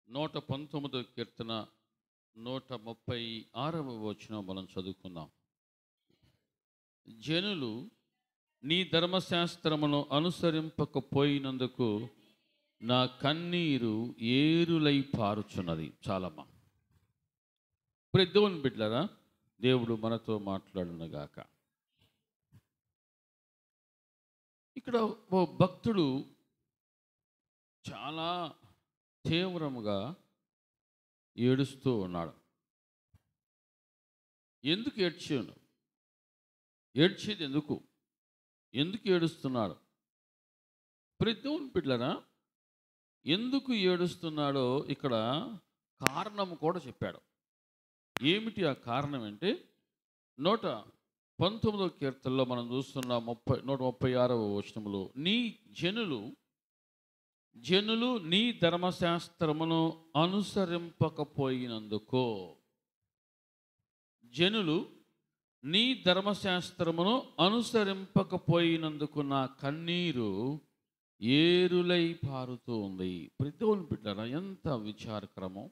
119 కీర్తన 136వ వచనం మనం చదువుకుందాం. జనులు నీ ధర్మశాస్త్రమును అనుసరింపకపోయినందుకు నా కన్నీరు ఏరులై పారుచున్నది. చాలమ్మా. దేవుని బిడ్డలారా, దేవుడు మనతో మాట్లాడునుగాక. ఇక్కడ ఓ భక్తుడు చాలా తీవ్రముగా ఏడుస్తూ ఉన్నాడు. ఎందుకు ఏడ్చాడు? ఏడ్చేది ఎందుకు ఏడుస్తున్నాడు? దేవుని బిడ్డలారా, ఎందుకు ఏడుస్తున్నాడో ఇక్కడ కారణం కూడా చెప్పాడు. ఏమిటి ఆ కారణం అంటే 119వ కీర్తనలో మనం చూస్తున్న 136వ వచనములో, నీ జనులు నీ ధర్మశాస్త్రమును అనుసరింపకపోయినందుకో, జనులు నీ ధర్మశాస్త్రమును అనుసరింపకపోయినందుకు నా కన్నీరు ఏరులై పారుతూ ఉంది. దేవుని బిడ్డలారా, ఎంత విచారకరమో!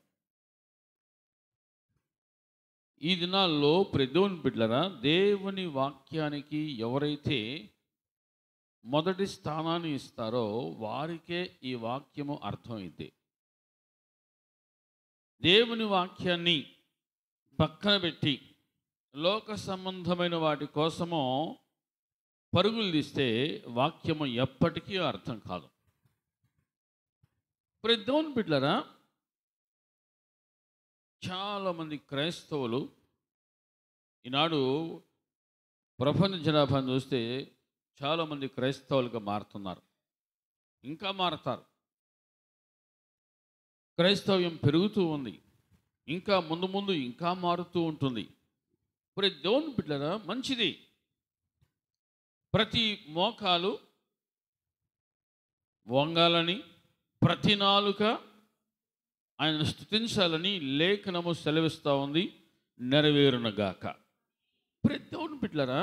ఈ దినాల్లో దేవుని బిడ్డలారా, దేవుని వాక్యానికి ఎవరైతే మొదటి స్థానాన్ని ఇస్తారో వారికే ఈ వాక్యము అర్థమైంది. దేవుని వాక్యాన్ని పక్కన పెట్టి లోక సంబంధమైన వాటి కోసము పరుగులు తీస్తే వాక్యము ఎప్పటికీ అర్థం కాదు. దేవుని బిడ్డలారా, చాలామంది క్రైస్తవులు ఈనాడు ప్రపంచ జనాభాను చూస్తే చాలామంది క్రైస్తవులుగా మారుతున్నారు, ఇంకా మారతారు. క్రైస్తవ్యం పెరుగుతూ ఉంది, ఇంకా ముందు ముందు ఇంకా మారుతూ ఉంటుంది. దేవుని బిడ్డలారా, మంచిది. ప్రతి మోకాలు వంగాలని, ప్రతి నాలుక ఆయనను స్తుతించాలని లేఖనము సెలవిస్తూ ఉంది. నెరవేరునగాక. దేవుని బిడ్డలారా,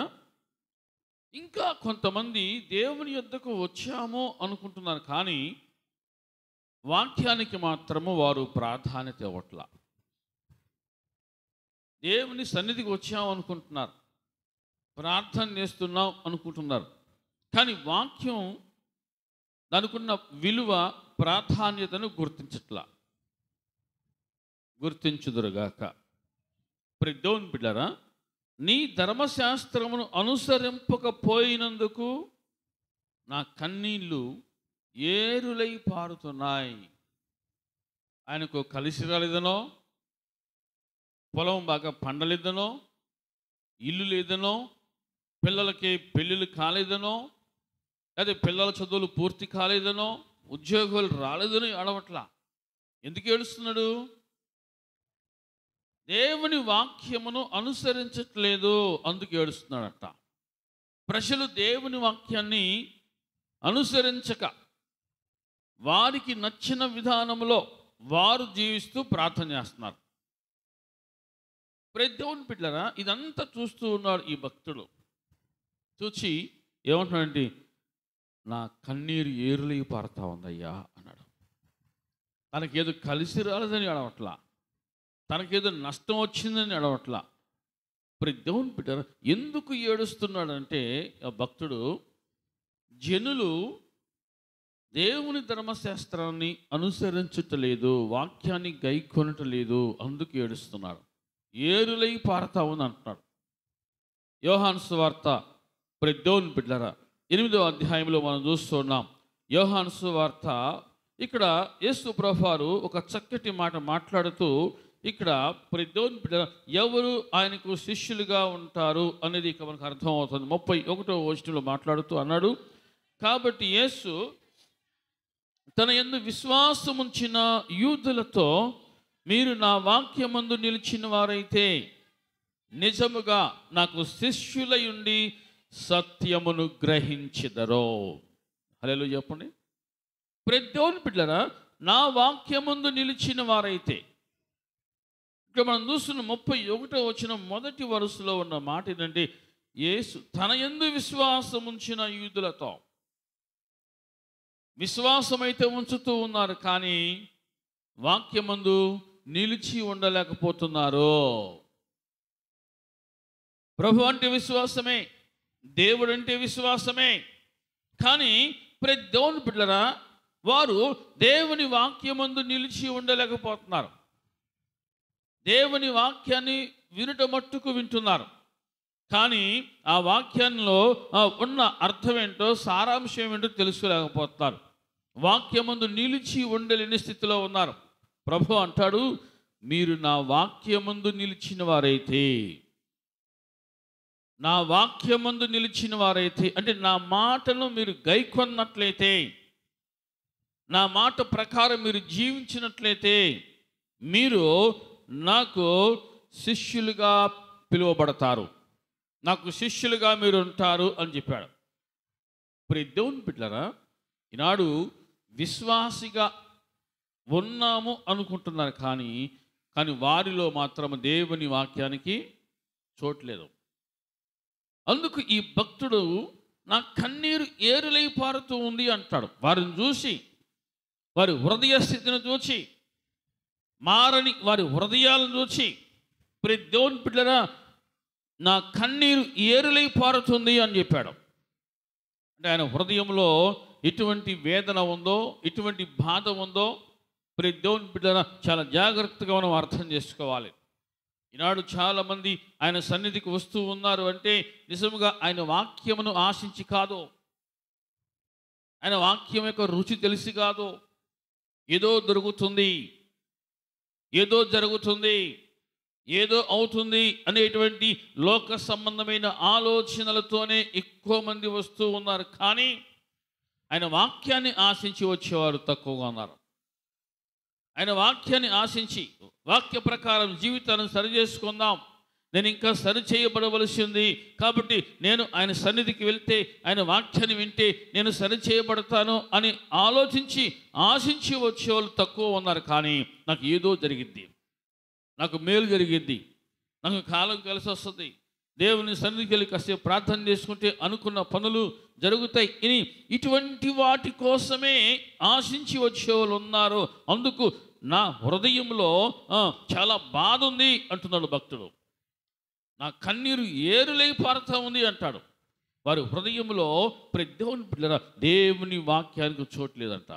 ఇంకా కొంతమంది దేవుని యొద్దకు వచ్చామో అనుకుంటున్నారు, కానీ వాక్యానికి మాత్రము వారు ప్రాధాన్యత ఇవ్వట్లా. దేవుని సన్నిధికి వచ్చాము అనుకుంటున్నారు, ప్రార్థన చేస్తున్నాం అనుకుంటున్నారు, కానీ వాక్యం దానికున్న విలువ, ప్రాధాన్యతను గుర్తించుదురుగాక. దేవుని బిడ్డలారా, నీ ధర్మశాస్త్రమును అనుసరింపకపోయినందుకు నా కన్నీళ్ళు ఏరులై పారుతున్నాయి. ఆయనకు కలిసి రాలేదనో, పొలం బాగా పండలేదనో, ఇల్లు లేదనో, పిల్లలకి పెళ్ళిళ్ళు కాలేదనో, లేదా పిల్లల చదువులు పూర్తి కాలేదనో, ఉద్యోగాలు రాలేదనో అడవట్లా. ఎందుకు ఏడుస్తున్నాడు? దేవుని వాక్యమును అనుసరించట్లేదు, అందుకు ఏడుస్తున్నాడట. ప్రజలు దేవుని వాక్యాన్ని అనుసరించక వారికి నచ్చిన విధానంలో వారు జీవిస్తూ ప్రార్థన చేస్తున్నారు. దేవుని బిడ్డలారా, ఇదంతా చూస్తూ ఉన్నాడు ఈ భక్తుడు. చూచి ఏమంటున్నాడంటే, నా కన్నీరు ఏరులై పారుతా ఉందయ్యా అన్నాడు. తనకేదో కలిసి రాలేదని అడవట్లా, తనకేదో నష్టం వచ్చిందని అడవట్లా. దేవుని బిడ్డలారా, ఎందుకు ఏడుస్తున్నాడంటే ఆ భక్తుడు, జనులు దేవుని ధర్మశాస్త్రాన్ని అనుసరించటలేదు, వాక్యాన్ని గైకొనటలేదు, అందుకు ఏడుస్తున్నాడు. ఏరులై పారుతా ఉంది అంటున్నాడు. యోహాను సువార్త దేవుని బిడ్డలారా 8వ అధ్యాయంలో మనం చూస్తున్నాం. యోహాను సువార్త ఇక్కడ యేసు ప్రభువారు ఒక చక్కటి మాట మాట్లాడుతూ, ఇక్కడ దేవుని బిడ్డలారా ఎవరు ఆయనకు శిష్యులుగా ఉంటారు అనేది ఇక మనకు అర్థమవుతుంది. 31వ వచనంలో మాట్లాడుతూ అన్నాడు, కాబట్టి యేసు తన యందు విశ్వాసముంచిన యూదులతో, మీరు నా వాక్యమందు నిలిచిన వారైతే నిజముగా నాకు శిష్యులై ఉండి సత్యమును గ్రహించెదరో. హల్లెలూయా చెప్పండి. దేవుని బిడ్డలారా, నా వాక్యమందు నిలిచిన వారైతే, ఇక్కడ మనం చూస్తున్న 31వ వచనం మొదటి వరుసలో ఉన్న మాట ఏంటంటే, యేసు తన యందు విశ్వాసముంచిన యూదులతో. విశ్వాసమైతే ఉంచుతూ ఉన్నారు, కానీ వాక్యమందు నిలిచి ఉండలేకపోతున్నారు. ప్రభు అంటే విశ్వాసమే, దేవుడు అంటే విశ్వాసమే. కానీ ప్రతి దేవుని బిడ్డలారా, వారు దేవుని వాక్యమందు నిలిచి ఉండలేకపోతున్నారు. దేవుని వాక్యాన్ని వినుట మట్టుకు వింటున్నారు, కానీ ఆ వాక్యంలో ఉన్న అర్థం ఏంటో, సారాంశం ఏంటో తెలుసుకోలేకపోతున్నారు. వాక్యమందు నిలిచి ఉండలేని స్థితిలో ఉన్నారు. ప్రభు అంటాడు, మీరు నా వాక్యమందు నిలిచిన వారైతే, నా వాక్యమందు నిలిచిన వారైతే అంటే నా మాటను మీరు గైకొన్నట్లయితే, నా మాట ప్రకారం మీరు జీవించినట్లయితే, మీరు నాకు శిష్యులుగా పిలువబడతారు, నాకు శిష్యులుగా మీరు ఉంటారు అని చెప్పాడు. ఇప్పుడు దేవుని బిడ్డలారా, ఈనాడు విశ్వాసిగా ఉన్నాము అనుకుంటున్నారు, కానీ వారిలో మాత్రం దేవుని వాక్యానికి చోట్లేదు. అందుకు ఈ భక్తుడు నా కన్నీరు ఏరులై పారుతూ ఉంది అంటాడు. వారిని చూసి, వారి హృదయ స్థితిని చూచి, మారని వారి హృదయాలను చూచి, ప్రతి దేవుని బిడ్డలారా నా కన్నీరు ఏరులై పారుతుంది అని చెప్పాడు. అంటే ఆయన హృదయంలో ఎటువంటి వేదన ఉందో, ఎటువంటి బాధ ఉందో ప్రతి దేవుని బిడ్డలారా చాలా జాగ్రత్తగా మనం అర్థం చేసుకోవాలి. ఈనాడు చాలామంది ఆయన సన్నిధికి వస్తూ ఉన్నారు అంటే నిజంగా ఆయన వాక్యమును ఆశించి కాదు, ఆయన వాక్యం యొక్క రుచి తెలిసి కాదు. ఏదో దొరుకుతుంది, ఏదో జరుగుతుంది, ఏదో అవుతుంది అనేటువంటి లోక సంబంధమైన ఆలోచనలతోనే ఎక్కువ మంది వస్తూ ఉన్నారు. కానీ ఆయన వాక్యాన్ని ఆశించి వచ్చేవారు తక్కువగా ఉన్నారు. ఆయన వాక్యాన్ని ఆశించి వాక్య ప్రకారం జీవితాన్ని సరి చేసుకుందాం, నేను ఇంకా సరి చేయబడవలసింది కాబట్టి నేను ఆయన సన్నిధికి వెళ్తే, ఆయన వాక్యాన్ని వింటే నేను సరి చేయబడతాను అని ఆశించి వచ్చేవాళ్ళు తక్కువ ఉన్నారు. కానీ నాకు ఏదో జరిగిద్ది, నాకు మేలు జరిగిద్ది, నాకు కాలం కలిసి వస్తుంది, దేవుని సన్నిధికి వెళ్ళి కాసేపు ప్రార్థన చేసుకుంటే అనుకున్న పనులు జరుగుతాయి అని ఇటువంటి వాటి కోసమే ఆశించి వచ్చేవాళ్ళు ఉన్నారు. అందుకు నా హృదయంలో చాలా బాధ ఉంది అంటున్నాడు భక్తుడు. నా కన్నీరు ఏరులై పారుతా ఉంది అంటాడు. వారి హృదయంలో ప్రతి దేవుని బిడ్డలారా దేవుని వాక్యానికి చోటు లేదంట.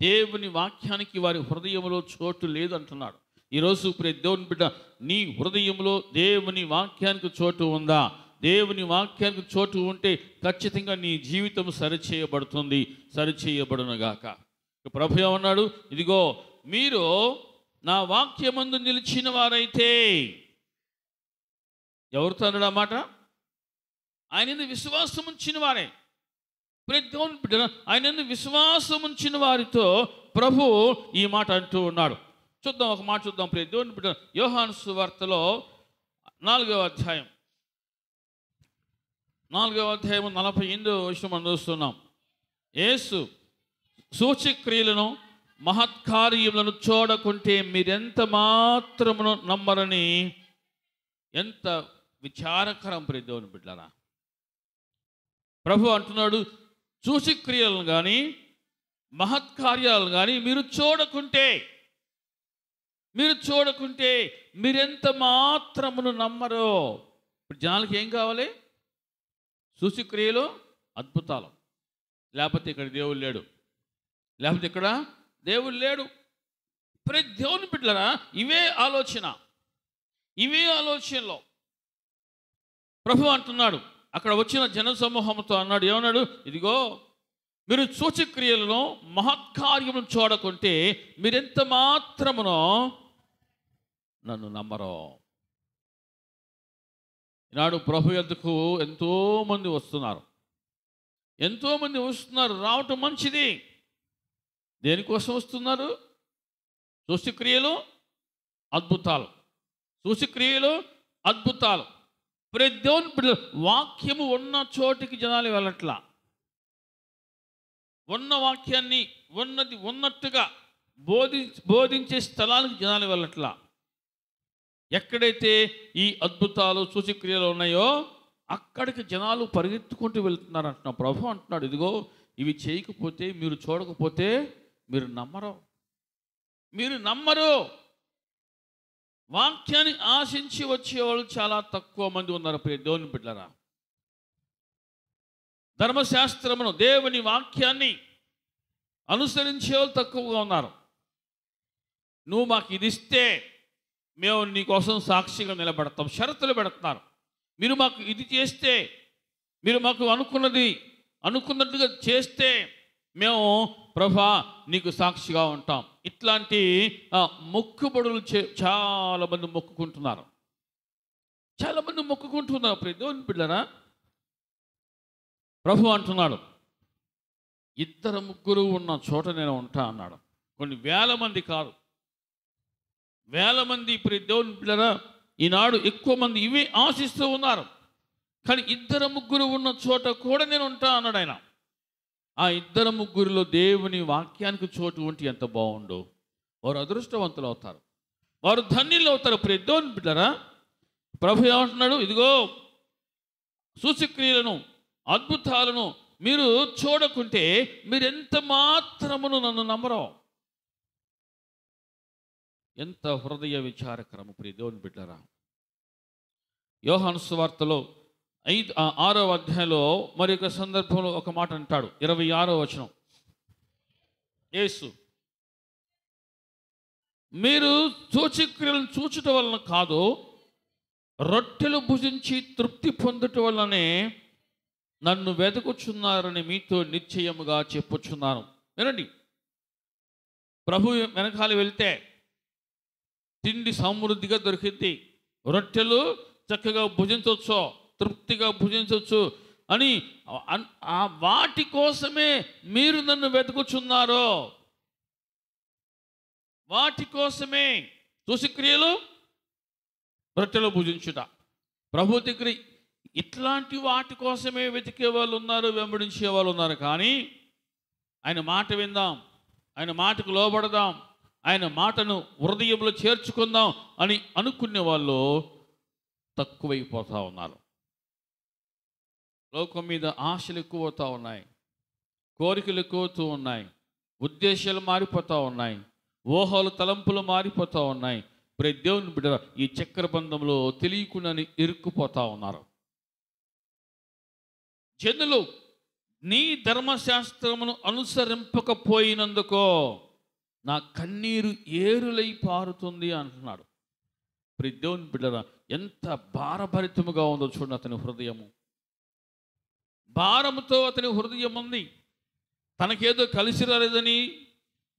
దేవుని వాక్యానికి వారి హృదయంలో చోటు లేదంటున్నాడు. ఈరోజు ప్రతి దేవుని బిడ్డ, నీ హృదయంలో దేవుని వాక్యానికి చోటు ఉందా? దేవుని వాక్యానికి చోటు ఉంటే ఖచ్చితంగా నీ జీవితం సరిచేయబడుతుంది, సరిచేయబడునుగాక. ప్రభు ఏమన్నాడు? ఇదిగో మీరు నా వాక్యమందు నిలిచిన వారైతే, ఎవరితో అన్నాడు ఆ మాట? ఆయన విశ్వాసం ఉంచిన వారే. ప్రతి దేవుని బిడ్డ, ఆయన విశ్వాసం ఉంచిన వారితో ప్రభు ఈ మాట అంటూ ఉన్నాడు. చూద్దాం, ఒక మాట చూద్దాం. ప్రతి దేవుని బిడ్డ, యోహాను సువార్తలో 4వ అధ్యాయం 48వ మనం చూస్తున్నాం. యేసు సూచక్రియలను మహత్కార్యములను చూడకుంటే మీరెంత మాత్రమును నమ్మరని. ఎంత విచారకరం ప్రతి దేవుని బిడ్డలారా. ప్రభు అంటున్నాడు, సూచక్రియలను కానీ మహత్కార్యాలను కానీ మీరు చూడకుంటే మీరెంత మాత్రమును నమ్మరు. ఇప్పుడు జనాలకి ఏం కావాలి? సూచక్రియలు, అద్భుతాలు, లేకపోతే ఇక్కడ దేవుడు లేడు, లేకపోతే ఇక్కడ దేవుడు లేడు. ప్రతి దేవుని బిడ్డలారా ఇవే ఆలోచనలో ప్రభు అంటున్నాడు. అక్కడ వచ్చిన జన సమూహంతో అన్నాడు, ఏమన్నాడు? ఇదిగో మీరు సూచక్రియలను మహత్కార్యమును చూడకుంటే మీరెంత మాత్రమునో నన్ను నమ్మరు. ఈనాడు ప్రభు యొద్దకు ఎంతోమంది వస్తున్నారు. రావటం మంచిది. దేనికోసం వస్తున్నారు? సూచక్రియలు, అద్భుతాలు. ప్రతి దేవుని బిడ్డలు వాక్యము ఉన్న చోటికి జనాలు వెళ్ళట్లా. ఉన్న వాక్యాన్ని ఉన్నట్టుగా బోధించే స్థలానికి జనాలు వెళ్ళట్లా. ఎక్కడైతే ఈ అద్భుతాలు, సూచక్రియలు ఉన్నాయో అక్కడికి జనాలు పరిగెత్తుకుంటూ వెళ్తున్నారు అంటున్నా. ప్రభు అంటున్నాడు, ఇదిగో ఇవి చేయకపోతే, మీరు చూడకపోతే మీరు నమ్మరు. మీరు నమ్మరు. వాక్యాన్ని ఆశించి వచ్చేవాళ్ళు చాలా తక్కువ మంది ఉన్నారు ప్రియ దేవుని బిడ్డలారా. ధర్మశాస్త్రమును, దేవుని వాక్యాన్ని అనుసరించే వాళ్ళు తక్కువగా ఉన్నారు. నువ్వు మాకు ఇది ఇస్తే మేము నీకోసం సాక్షిగా నిలబడతాం. షరతులు పెడుతున్నారు. మీరు మాకు ఇది చేస్తే, మీరు మాకు అనుకున్నట్టుగా చేస్తే మేము ప్రభా నీకు సాక్షిగా ఉంటాం. ఇట్లాంటి మొక్కుబడులు చాలామంది మొక్కుకుంటున్నారు. చాలామంది మొక్కుకుంటున్నారు ప్రియ దేవుని బిడ్డలారా. ప్రభు అంటున్నాడు, 2-3 ఉన్న చోట నేను ఉంటా అన్నాడు. కొన్ని వేల మంది కాదు, వేల మంది ప్రియ దేవుని బిడ్డలారా ఈనాడు ఎక్కువ మంది ఇవే ఆశిస్తూ ఉన్నారు. కానీ 2-3 ఉన్న చోట కూడా నేను ఉంటా అన్నాడు ఆయన. ఆ 2-3లో దేవుని వాక్యానికి చోటు ఉంటే ఎంత బాగుండు. వారు అదృష్టవంతులు అవుతారు, వారు ధన్యులు అవుతారు ప్రియ దేవుని బిడ్డలారా. ప్రభు ఏమంటున్నాడు, ఇదిగో సూచక్రియలను, అద్భుతాలను మీరు చూడకుంటే మీరు ఎంత మాత్రమును నన్ను నమ్మరు. ఎంత హృదయ విచారకరము ప్రియ దేవుని బిడ్డలారా. యోహాను సువార్తలో 6వ అధ్యాయంలో మరి ఒక సందర్భంలో ఒక మాట అంటాడు. 26వ వచనం, యేసు, మీరు సూచక్రియలను చూచుట వలన కాదు, రొట్టెలు భుజించి తృప్తి పొందుట వల్లనే నన్ను వెతుకుచున్నారని మీతో నిశ్చయముగా చెప్పుచున్నాను. వినండి, ప్రభు వెనకాల వెళ్తే తిండి సమృద్ధిగా దొరికింది, రొట్టెలు చక్కగా భుజించవచ్చు, తృప్తిగా భుజించవచ్చు అని వాటి కోసమే మీరు నన్ను వెతుకుచున్నారు. వాటి కోసమే సూచక్రియలు, రొట్టెలు భుజించుట. ప్రభు దగ్గర ఇట్లాంటి వాటి కోసమే వెతికే వాళ్ళు ఉన్నారు, వెంబడించే వాళ్ళు ఉన్నారు. కానీ ఆయన మాట విందాం, ఆయన మాటకు లోబడదాం, ఆయన మాటను హృదయంలో చేర్చుకుందాం అని అనుకునే వాళ్ళు తక్కువైపోతూ ఉన్నారు. లోకం మీద ఆశలు ఎక్కువవుతూ ఉన్నాయి, కోరికలు ఎక్కువవుతూ ఉన్నాయి, ఉద్దేశాలు మారిపోతూ ఉన్నాయి, ఊహలు తలంపులు మారిపోతూ ఉన్నాయి. ప్రియ దేవుని బిడ్డ ఈ చక్రబంధంలో తెలియకుండానే ఇరుక్కుపోతూ ఉన్నారు. జనులు నీ ధర్మశాస్త్రమును అనుసరింపకపోయినందుకో నా కన్నీరు ఏరులై పారుతుంది అంటున్నాడు. ప్రియ దేవుని బిడ్డరా, ఎంత భారభరితముగా ఉందో చూడండి అతని హృదయము. భారముతో అతని హృదయం ఉంది. తనకేదో కలిసి రాలేదని,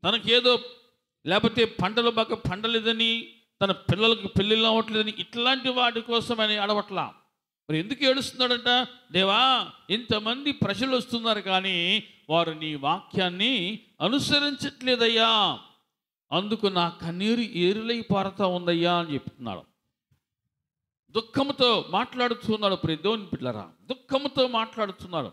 తనకేదో లేకపోతే పంటలు బాగా పండలేదని, తన పిల్లలకు పెళ్ళిళ్ళు అవ్వట్లేదని ఇట్లాంటి వాటి కోసం అని అడవట్లా. మరి ఎందుకు ఏడుస్తున్నాడంట? దేవా, ఇంతమంది ప్రజలు వస్తున్నారు కానీ వారు నీ వాక్యాన్ని అనుసరించట్లేదయ్యా, అందుకు నా కన్నీరు ఏరులై పారుతా ఉందయ్యా అని చెప్తున్నాడు. దుఃఖంతో మాట్లాడుతున్నాడు ప్రియ దేవుని బిడ్డలారా, దుఃఖంతో మాట్లాడుతున్నాడు.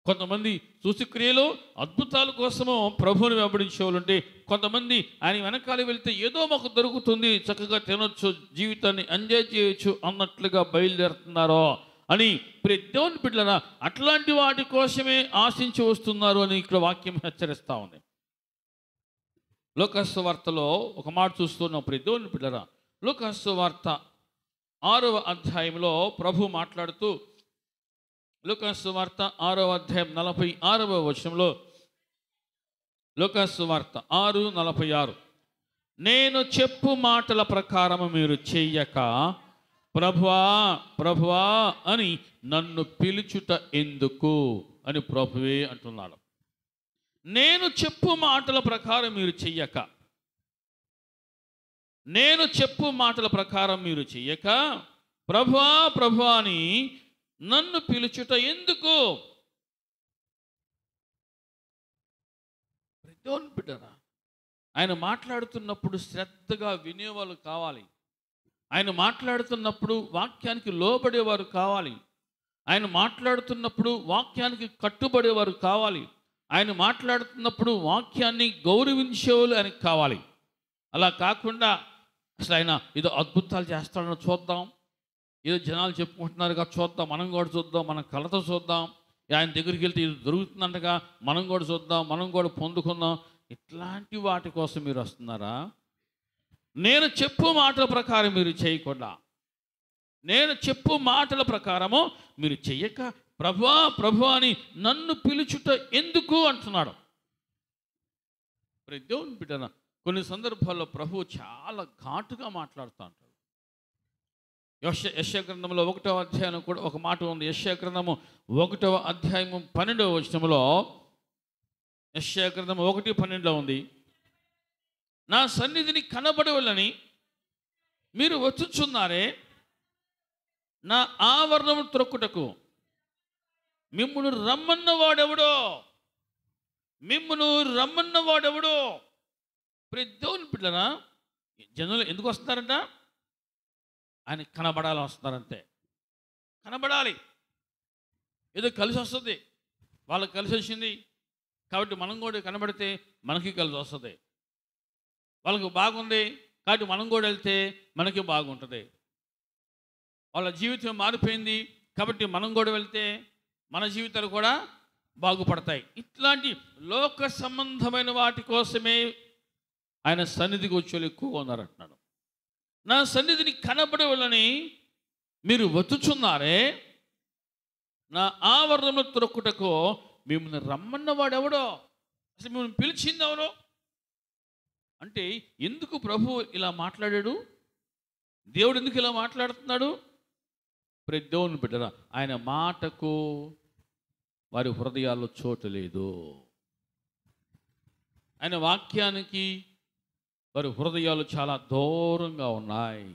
కొంతమంది సూచక్రియలు, అద్భుతాల కోసము ప్రభువుని వెంబడించే వాళ్ళు ఉంటే, కొంతమంది ఆయన వెనకాల వెళ్తే ఏదో మాకు దొరుకుతుంది, చక్కగా తినొచ్చు, జీవితాన్ని ఎంజాయ్ చేయొచ్చు అన్నట్లుగా బయలుదేరుతున్నారో అని ప్రియ దేవుని బిడ్డలారా అట్లాంటి వాటి కోసమే ఆశించి వస్తున్నారు అని ఇక్కడ వాక్యం హెచ్చరిస్తూ ఉంది. లూకా సువార్తలో ఒక మాట చూస్తున్నాం ప్రియ దేవుని బిడ్డలారా. లూకా సువార్త 6వ అధ్యాయంలో ప్రభు మాట్లాడుతూ, లూకా సువార్త 6వ అధ్యాయం 46వ వచనంలో, లూకా సువార్త 6:46, నేను చెప్పు మాటల ప్రకారము మీరు చెయ్యక ప్రభువా ప్రభువా అని నన్ను పిలుచుట ఎందుకు అని ప్రభువే అంటున్నాడు. నేను చెప్పు మాటల ప్రకారం మీరు చెయ్యక, నేను చెప్పు మాటల ప్రకారం మీరు చెయ్యక ప్రభువా ప్రభువా అని నన్ను పిలుచుట ఎందుకు? బిడ్డరా, ఆయన మాట్లాడుతున్నప్పుడు శ్రద్ధగా వినేవాళ్ళు కావాలి. ఆయన మాట్లాడుతున్నప్పుడు వాక్యానికి లోబడేవారు కావాలి. ఆయన మాట్లాడుతున్నప్పుడు వాక్యానికి కట్టుబడేవారు కావాలి. ఆయన మాట్లాడుతున్నప్పుడు వాక్యాన్ని గౌరవించేవాళ్ళు ఆయనకు కావాలి. అలా కాకుండా అసలు ఆయన ఏదో అద్భుతాలు చేస్తాడని చూద్దాం, ఏదో జనాలు చెప్పుకుంటున్నారుగా చూద్దాం, మనం కూడా చూద్దాం, మన కళ్ళతో చూద్దాం, ఆయన దగ్గరికి వెళ్తే ఇది దొరుకుతుందంటగా మనం కూడా చూద్దాం, మనం కూడా పొందుకుందాం, ఇట్లాంటి వాటి కోసం మీరు వస్తున్నారా? నేను చెప్పు మాటల ప్రకారం మీరు చేయకుండా, నేను చెప్పు మాటల ప్రకారము మీరు చెయ్యక ప్రభువా ప్రభువా అని నన్ను పిలుచుట ఎందుకు అంటున్నాడు. దేవుని బిడ్డన కొన్ని సందర్భాల్లో ప్రభువు చాలా ఘాటుగా మాట్లాడుతూ ఉంటాడు. యెషయా గ్రంథంలో 1వ అధ్యాయం కూడా ఒక మాట ఉంది. యెషయా గ్రంథము 1వ అధ్యాయము 12వ వచనములో, యెషయా గ్రంథము 1:12 ఉంది, నా సన్నిధిని కనబడవలని మీరు వచ్చుచున్నారే, నా ఆవరణము త్రొక్కుటకు మిమ్మును రమ్మన్నవాడెవడో, మిమ్మును రమ్మన్నవాడెవడో. దేవుని బిడ్డలారా, జనులు ఎందుకు వస్తున్నారంట? ఆయన కనబడాలని వస్తున్నారంతే. కనబడాలి. ఏదో కలిసి వస్తుంది, వాళ్ళకి కలిసి వచ్చింది కాబట్టి మనం కూడా కనబడితే మనకి కలిసి వస్తుంది. వాళ్ళకి బాగుంది కాబట్టి మనం కూడా వెళ్తే మనకి బాగుంటుంది. వాళ్ళ జీవితం మారిపోయింది కాబట్టి మనం కూడా వెళ్తే మన జీవితాలు కూడా బాగుపడతాయి. ఇట్లాంటి లోక సంబంధమైన వాటి కోసమే ఆయన సన్నిధికి వచ్చేవాళ్ళు ఎక్కువగా ఉన్నారంటున్నాడు. నా సన్నిధిని కనబడవలని మీరు వచ్చుచున్నారే, నా ఆవరణంలో త్రొక్కుటకు మిమ్మల్ని రమ్మన్నవాడు ఎవడో, అసలు మిమ్మల్ని పిలిచింది ఎవరో అంటే ఎందుకు ప్రభు ఇలా మాట్లాడాడు? దేవుడు ఎందుకు ఇలా మాట్లాడుతున్నాడు? దేవుని బిడ్డరా, ఆయన మాటకు వారి హృదయాల్లో చోటు లేదు. ఆయన వాక్యానికి వారి హృదయాలు చాలా దూరంగా ఉన్నాయి.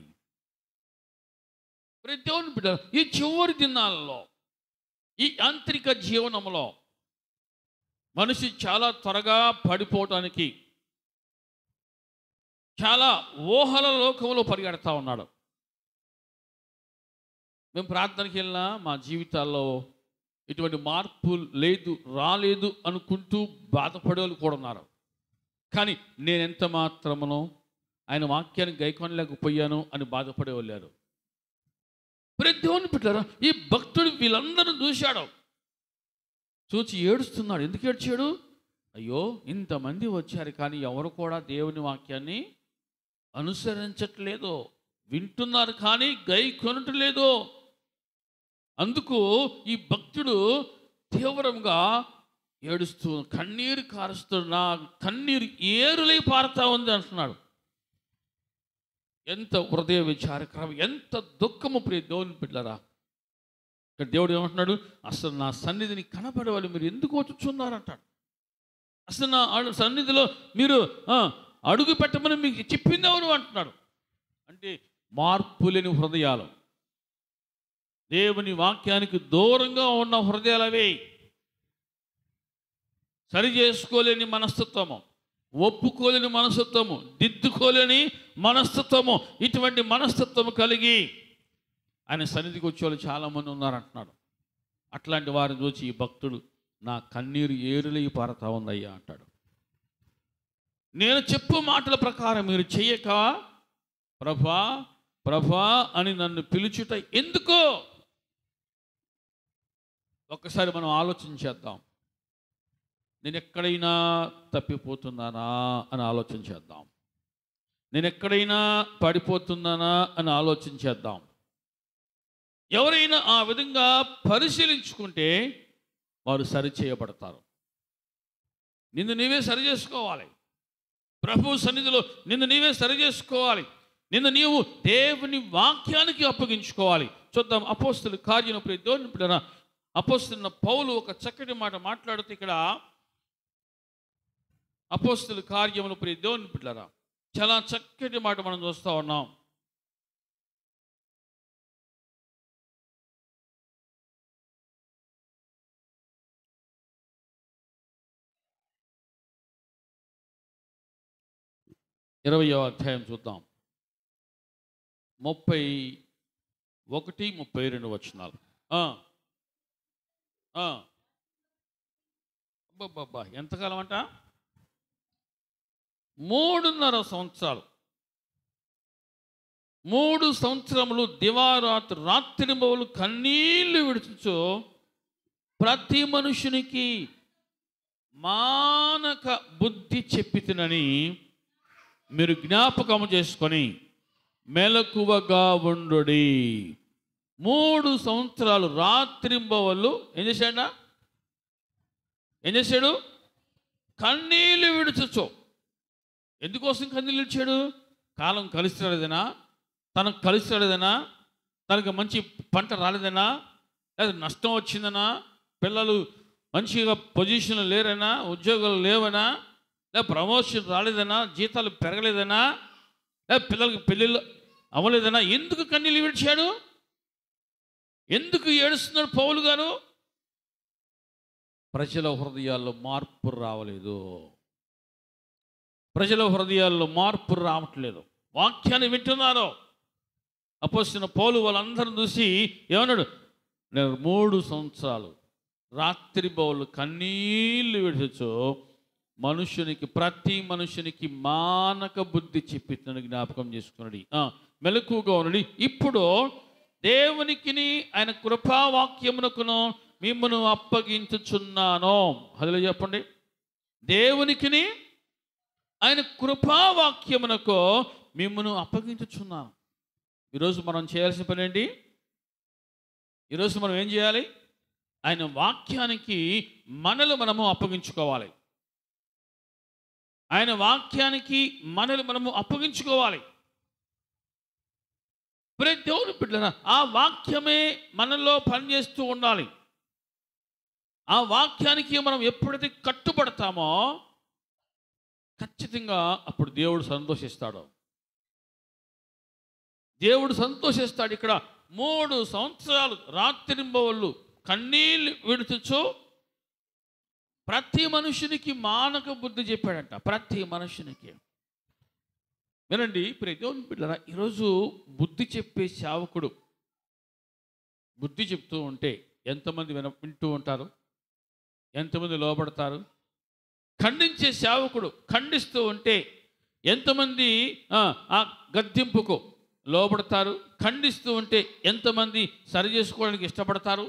దేవుని బిడ్డ, ఈ చివరి దినాల్లో, ఈ యాంత్రిక జీవనంలో మనిషి చాలా త్వరగా పడిపోవటానికి చాలా ఊహల లోకంలో పరిగెడతా ఉన్నాడు. మేము ప్రార్థనకి వెళ్ళినా మా జీవితాల్లో ఇటువంటి మార్పు లేదు, రాలేదు అనుకుంటూ బాధపడేవాళ్ళు కూడా ఉన్నారు. కానీ నేనెంత మాత్రమునో ఆయన వాక్యాన్ని గైకొనలేకపోయాను అని బాధపడేవాళ్ళు. దేవుని బిడ్డలారా, ఈ భక్తుడు వీళ్ళందరూ చూశాడు, చూచి ఏడుస్తున్నాడు. ఎందుకు ఏడ్చాడు? అయ్యో, ఇంతమంది వచ్చారు కానీ ఎవరు కూడా దేవుని వాక్యాన్ని అనుసరించట్లేదు, వింటున్నారు కానీ గైకొనట్లేదు. అందుకు ఈ భక్తుడు తీవ్రంగా ఏడుస్తూ కన్నీరు కారుస్తూ, నా కన్నీరు ఏరులై పారుతా ఉంది అంటున్నాడు. ఎంత హృదయ విచారకరం, ఎంత దుఃఖము ప్రియ దేవుని బిడ్డలారా. ఇక్కడ దేవుడు ఏమంటున్నాడు? అసలు నా సన్నిధిని కనబడేవాళ్ళు మీరు ఎందుకు వచ్చుచున్నారంటాడు. అసలు నా సన్నిధిలో మీరు అడుగు పెట్టమని మీకు చెప్పింది ఎవరు అంటున్నాడు. అంటే మార్పు లేని హృదయాలు, దేవుని వాక్యానికి దూరంగా ఉన్న హృదయాలు అవి. సరి చేసుకోలేని మనస్తత్వము, ఒప్పుకోలేని మనస్తత్వము, దిద్దుకోలేని మనస్తత్వము, ఇటువంటి మనస్తత్వము కలిగి ఆయన సన్నిధికి వచ్చేవాళ్ళు చాలామంది ఉన్నారంటున్నాడు. అట్లాంటి వారిని చూసి ఈ భక్తుడు, నా కన్నీరు ఏరులై పారుతా ఉందయ్యా అంటాడు. నేను చెప్పు మాటల ప్రకారం మీరు చెయ్యక ప్రభా ప్రభా అని నన్ను పిలుచుట ఎందుకో? ఒక్కసారి మనం ఆలోచించేద్దాం. నేను ఎక్కడైనా తప్పిపోతున్నానా అని ఆలోచించేద్దాం. నేను ఎక్కడైనా పడిపోతున్నానా అని ఆలోచించేద్దాం. ఎవరైనా ఆ విధంగా పరిశీలించుకుంటే వారు సరిచేయబడతారు. నిన్ను నీవే సరి చేసుకోవాలి. ప్రభు సన్నిధిలో నిన్ను నీవే సరి చేసుకోవాలి. నిన్ను నీవు దేవుని వాక్యానికి అప్పగించుకోవాలి. చూద్దాం అపోస్తలుల కార్యము ప్రియ దేవుని బిడ్డలారా, అపోస్తలుడైన పౌలు ఒక చక్కటి మాట మాట్లాడుతూ ఇక్కడ అపోస్తలుల కార్యములు ప్రియ దేవుని బిడ్డలారా చాలా చక్కటి మాట మనం చూస్తూ ఉన్నాం. ఇరవయో అధ్యాయం చూద్దాం. 31, 32 వచనాలు. ఎంతకాలం అంట? 3.5 సంవత్సరాలు. 3 సంవత్సరములు దివారాత్రి రాత్రింబవలు కన్నీళ్లు విడుచుచు ప్రతి మనుషునికి మానక బుద్ధి చెప్పితినని మీరు జ్ఞాపకము చేసుకొని మెలకువగా ఉండుడి. 3 సంవత్సరాలు రాత్రింబవళ్ళు ఏం చేశాడు? కన్నీళ్ళు విడుచుచు. ఎందుకోసం కన్నీళ్ళు విడిచాడు? కాలం కలిసి రాలేదనా? తనకు కలిసి రాలేదనా? తనకు మంచి పంట రాలేదనా? లేదా నష్టం వచ్చిందనా? పిల్లలు మంచిగా పొజిషన్లు లేరనా? ఉద్యోగాలు లేవనా? లేదా ప్రమోషన్ రాలేదనా? జీతాలు పెరగలేదనా? లేదా పిల్లలకి పెళ్ళిళ్ళు అవ్వలేదనా? ఎందుకు కన్నీళ్ళు విడిచాడు? ఎందుకు ఏడుస్తున్నాడు పౌలు గారు? ప్రజల హృదయాల్లో మార్పు రావలేదు. ప్రజల హృదయాల్లో మార్పు రావట్లేదు. వాక్యాన్ని వింటున్నారు. అపోస్తలుడైన పౌలు వాళ్ళందరూ చూసి ఏమన్నాడు? నేను 3 సంవత్సరాలు రాత్రి బౌలు కన్నీళ్ళు విడిచో ప్రతి మనుషునికి మానక బుద్ధి చెప్పిన జ్ఞాపకం చేసుకున్నాడు. మెలకుగా ఉన్నది. ఇప్పుడు దేవునికిని ఆయన కృపావాక్యమునకును మిమ్మను అప్పగించుచున్నాను. హల్లెలూయా చెప్పండి. దేవునికిని ఆయన కృపావాక్యమునకు మిమ్మను అప్పగించుచున్నాను. ఈరోజు మనం చేయాల్సిన పని ఏంటి? ఈరోజు మనం ఏం చేయాలి? ఆయన వాక్యానికి మనము అప్పగించుకోవాలి. ఆయన వాక్యానికి మనము అప్పగించుకోవాలి. ప్రతి దేవుని బిడ్డలారా, ఆ వాక్యమే మనలో పనిచేస్తూ ఉండాలి. ఆ వాక్యానికి మనం ఎప్పుడైతే కట్టుబడతామో ఖచ్చితంగా అప్పుడు దేవుడు సంతోషిస్తాడు. ఇక్కడ 3 సంవత్సరాలు రాత్రింబవళ్ళు కన్నీళ్ళు విడుచుచు ప్రతి మనుషునికి మానక బుద్ధి చెప్పాడంట. ప్రతి మనుషునికి. వినండి ప్రియ దేవుని బిడ్డలారా, ఈరోజు బుద్ధి చెప్పే సేవకుడు బుద్ధి చెప్తూ ఉంటే ఎంతమంది వింటూ ఉంటారు? ఎంతమంది లోబడతారు? ఖండించే సేవకుడు ఖండిస్తూ ఉంటే ఎంతమంది ఆ గద్దింపుకు లోబడతారు? ఖండిస్తూ ఉంటే ఎంతమంది సరి చేసుకోవడానికి ఇష్టపడతారు?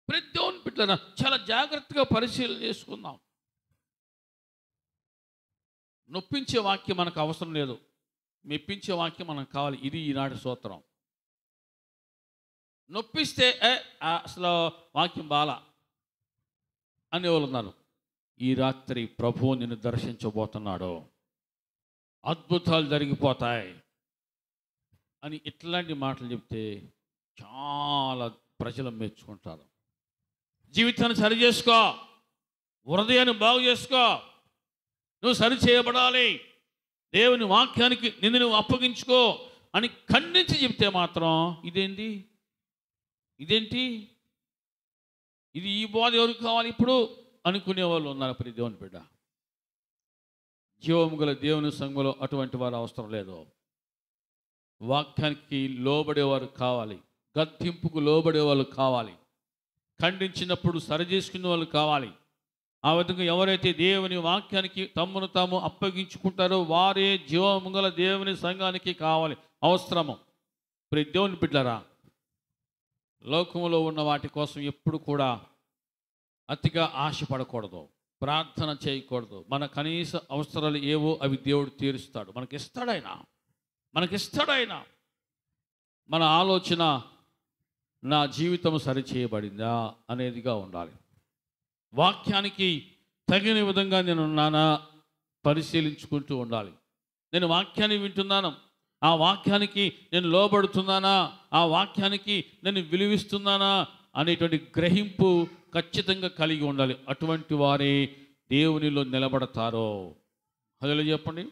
ప్రతి దేవుని బిడ్డలారా, చాలా జాగ్రత్తగా పరిశీలన చేసుకుందాం. నొప్పించే వాక్యం మనకు అవసరం లేదు, మెప్పించే వాక్యం మనకు కావాలి. ఇది ఈనాటి సూత్రం. నొప్పిస్తే అసలు వాక్యం బాలా అనేవాళ్ళు ఉన్నారు. ఈ రాత్రి ప్రభువు నిన్ను దర్శించబోతున్నాడు, అద్భుతాలు జరిగిపోతాయి అని ఇట్లాంటి మాటలు చెప్తే చాలా ప్రజలు మెచ్చుకుంటారు. జీవితాన్ని సరి చేసుకో, హృదయాన్ని బాగు చేసుకో, నువ్వు సరి చేయబడాలి, దేవుని వాక్యానికి నిన్ను నువ్వు అప్పగించుకో అని ఖండించి చెప్తే మాత్రం ఇదేంటి ఇది ఈ బోధ ఎవరికి కావాలి ఇప్పుడు అనుకునే వాళ్ళు ఉన్నారు. ప్రతి దేవుని బిడ్డ, జీవము గల దేవుని సంఘంలో అటువంటి వారు అవసరం లేదు. వాక్యానికి లోబడేవారు కావాలి, గద్దింపుకు లోబడే వాళ్ళు కావాలి, ఖండించినప్పుడు సరి చేసుకునే వాళ్ళు కావాలి. ఆ విధంగా ఎవరైతే దేవుని వాక్యానికి తమను తాము అప్పగించుకుంటారో వారే జీవము గల దేవుని సంఘానికి కావాలి, అవసరము. ప్రతి దేవుని బిడ్డలారా, లోకంలో ఉన్న వాటి కోసం ఎప్పుడు కూడా అతిగా ఆశపడకూడదు, ప్రార్థన చేయకూడదు. మన కనీస అవసరాలు ఏవో అవి దేవుడు తీరుస్తాడు. మనకిస్తాడాయన. మన ఆలోచన, నా జీవితం సరిచేయబడిందా అనేదిగా ఉండాలి. వాక్యానికి తగిన విధంగా నేను ఉన్నానా పరిశీలించుకుంటూ ఉండాలి. నేను వాక్యాన్ని వింటున్నాను, ఆ వాక్యానికి నేను లోబడుతున్నానా, ఆ వాక్యానికి నేను విలువిస్తున్నానా అనేటువంటి గ్రహింపు ఖచ్చితంగా కలిగి ఉండాలి. అటువంటి వారే దేవునిలో నిలబడతారో. హల్లెలూయా చెప్పండి.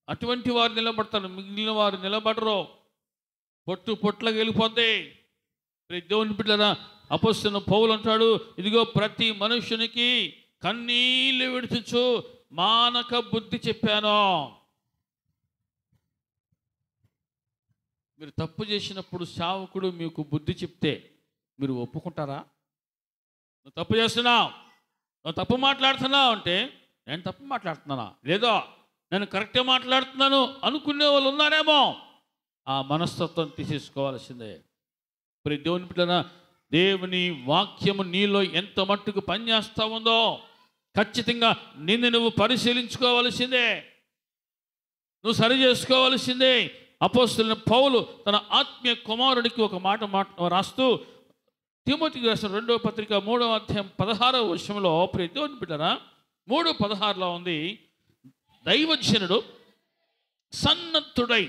అటువంటి వారు నిలబడతారు, మిగిలిన వారు నిలబడరు. పొట్లకి వెళ్ళిపోద్ది. దేవుని బిడ్డలారా, అపోస్తలుడైన పౌలు అంటాడు, ఇదిగో ప్రతి మనుషునికి కన్నీళ్ళు విడుచుచు మానక బుద్ధి చెప్పాను. మీరు తప్పు చేసినప్పుడు సేవకుడు మీకు బుద్ధి చెప్తే మీరు ఒప్పుకుంటారా? నువ్వు తప్పు చేస్తున్నావు, నువ్వు తప్పు మాట్లాడుతున్నావు అంటే, నేను తప్పు మాట్లాడుతున్నానా లేదో నేను కరెక్ట్గా మాట్లాడుతున్నాను అనుకునే వాళ్ళు ఉన్నారేమో. ఆ మనస్తత్వం తీసేసుకోవాల్సిందే. ప్రతి దేవుని బిడ్డలారా, దేవుని వాక్యము నీలో ఎంత మట్టుకు పనిచేస్తూ ఉందో ఖచ్చితంగా నిన్ను నువ్వు పరిశీలించుకోవలసిందే, నువ్వు సరి చేసుకోవలసిందే. అపోస్తలుడైన పౌలు తన ఆత్మీయ కుమారుడికి ఒక మాట రాస్తూ తిమోతికి రాసిన 2వ పత్రిక 3వ అధ్యాయం 16వ వచనంలో, ప్రియ దేవుని బిడ్డలారా, 3:16లో ఉంది, దైవజనుడు సన్నద్ధుడై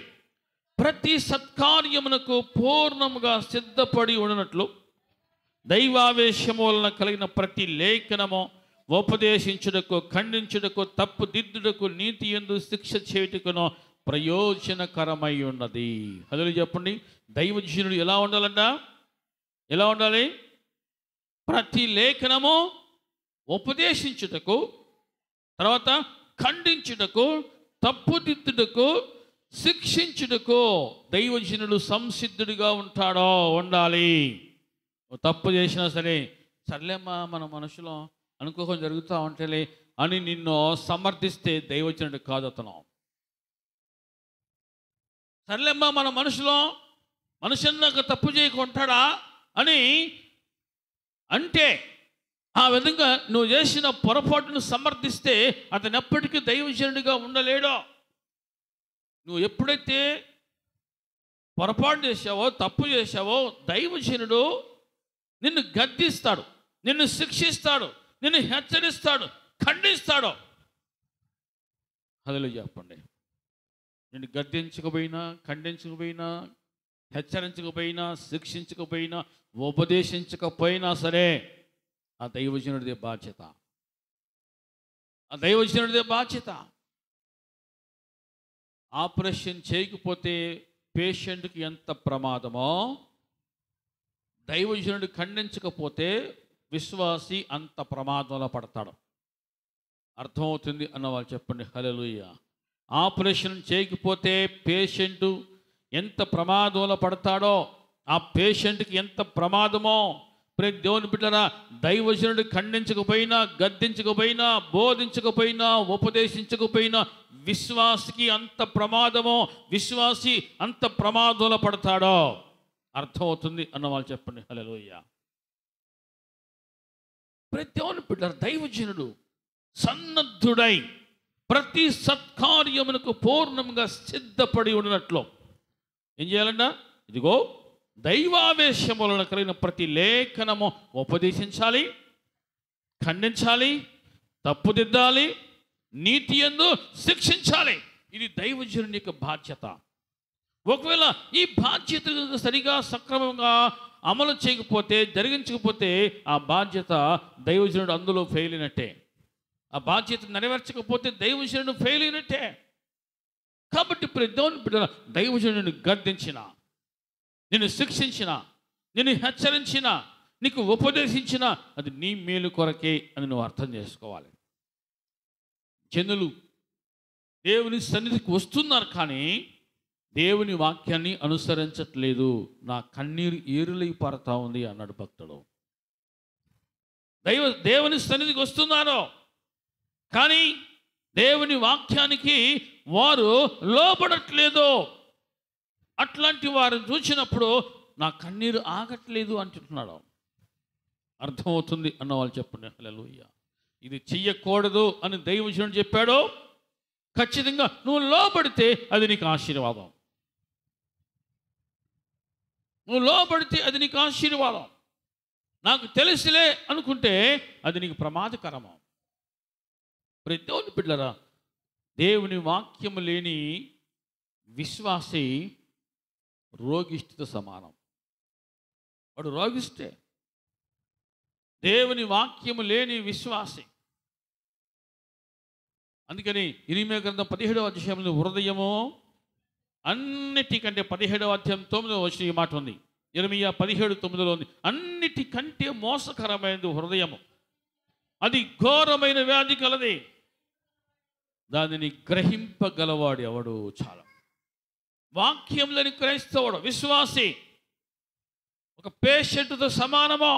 ప్రతి సత్కార్యమునకు పూర్ణముగా సిద్ధపడి ఉన్నట్లు దైవావేశము వలన కలిగిన ప్రతి లేఖనము ఉపదేశించుటకు, ఖండించుటకు, తప్పు దిద్దుటకు, నీతి యందు శిక్ష చేయుటకును ప్రయోజనకరమై ఉన్నది. అదే చెప్పండి, దైవజనుడు ఎలా ఉండాలంట? ఎలా ఉండాలి? ప్రతి లేఖనము ఉపదేశించుటకు, తర్వాత ఖండించుటకు, తప్పుదిద్దుటకు, శిక్షించుటకు దైవజనుడు సంసిద్ధుడిగా ఉండాలి. తప్పు చేసినా సరే, సర్లేమ్మా మన మనసులో అనుకోకుండా జరుగుతూ ఉంటేలే అని నిన్ను సమర్థిస్తే దైవజనుడు కాదు అతను. సర్లేమ్మా మన మనసులో మనుషున్నాక తప్పు చేయకుంటాడా అని అంటే, ఆ విధంగా నువ్వు చేసిన పొరపాటును సమర్థిస్తే అతను ఎప్పటికీ దైవజనుడిగా ఉండలేడో. నువ్వు ఎప్పుడైతే పొరపాటు చేసావో, తప్పు చేసావో, దైవజనుడు నిన్ను గద్దిస్తాడు, నిన్ను శిక్షిస్తాడు, నిన్ను హెచ్చరిస్తాడు, ఖండిస్తాడు. అదిలో చెప్పండి, నిన్ను గద్దించకపోయినా, ఖండించకపోయినా, హెచ్చరించకపోయినా, శిక్షించకపోయినా, ఉపదేశించకపోయినా సరే ఆ దైవజనుడిదే బాధ్యత. ఆ దైవజనుడిదే బాధ్యత. ఆపరేషన్ చేయకపోతే పేషెంట్కి ఎంత ప్రమాదమో, దైవజనుడు ఖండించకపోతే విశ్వాసి అంత ప్రమాదంలో పడతాడు. అర్థమవుతుంది అన్నవాళ్ళు చెప్పండి హల్లెలూయా. ఆపరేషన్ చేయకపోతే పేషెంటు ఎంత ప్రమాదంలో పడతాడో, ఆ పేషెంట్కి ఎంత ప్రమాదమో, ప్రతి దేవుని బిడ్డరా, దైవజనుడు ఖండించకపోయినా, గద్దించకపోయినా, బోధించకపోయినా, ఉపదేశించకపోయినా విశ్వాసికి అంత ప్రమాదమో, విశ్వాసి అంత ప్రమాదంలో పడతాడో. అర్థమవుతుంది అన్నవాళ్ళు చెప్పండి హల్లెలూయా. ప్రతి దేవుని బిడ్డరా, దైవజనుడు సన్నద్ధుడై ప్రతి సత్కార్యమునకు పూర్ణంగా సిద్ధపడి ఉన్నట్లు ఏం చేయాలంట? ఇదిగో దైవావేశం వలన కలిగిన ప్రతి లేఖనము ఉపదేశించాలి, ఖండించాలి, తప్పుదిద్దాలి, నీతి యందు శిక్షించాలి. ఇది దైవజనుని యొక్క బాధ్యత. ఒకవేళ ఈ బాధ్యత సరిగా సక్రమంగా అమలు చేయకపోతే, జరిగించకపోతే ఆ బాధ్యత దైవజనుడు అందులో ఫెయిల్ అయినట్టే. ఆ బాధ్యత నెరవేర్చకపోతే దైవజనుడు ఫెయిల్ అయినట్టే. కాబట్టి ప్రతి దేవుని బిడ్డ, దైవజనుడిని గద్దించిన, నిన్ను శిక్షించిన, నిన్ను హెచ్చరించిన, నీకు ఉపదేశించిన, అది నీ మేలు కొరకే అని నువ్వు అర్థం చేసుకోవాలి. జనులు దేవుని సన్నిధికి వస్తున్నారు కానీ దేవుని వాక్యాన్ని అనుసరించట్లేదు. నా కన్నీరు ఏరులై పారుతా ఉంది అన్నాడు భక్తుడు. దేవుని సన్నిధికి వస్తున్నారు కానీ దేవుని వాక్యానికి వారు లోబడట్లేదు. అట్లాంటి వారిని చూసినప్పుడు నా కన్నీరు ఆగట్లేదు అంటున్నాడు. అర్థమవుతుంది అన్నవాళ్ళు చెప్పండి హల్లెలూయా. ఇది చెయ్యకూడదు అని దైవజనుడు చెప్పాడు. ఖచ్చితంగా నువ్వు లోబడితే అది నీకు ఆశీర్వాదం. నువ్వు లోబడితే అది నీకు ఆశీర్వాదం. నాకు తెలుసులే అనుకుంటే అది నీకు ప్రమాదకరము. ప్రతి దేవుని బిడ్డలారా, దేవుని వాక్యము లేని విశ్వాసి రోగిష్టితో సమానం. వాడు రోగిష్టే. దేవుని వాక్యము లేని విశ్వాసి. అందుకని ఇరిమియా గ్రంథం 17వ అధ్యాయంలో హృదయము అన్నిటికంటే 17వ అధ్యాయం 9వ వచనం ఈ మాట ఉంది. ఇరిమియా 17:9లో ఉంది, అన్నిటికంటే మోసకరమైనది హృదయము, అది ఘోరమైన వ్యాధి కలది, దానిని గ్రహింపగలవాడు ఎవడు. చాలా వాక్యంలోని క్రైస్తవుడు విశ్వాసి ఒక పేషెంట్తో సమానమో,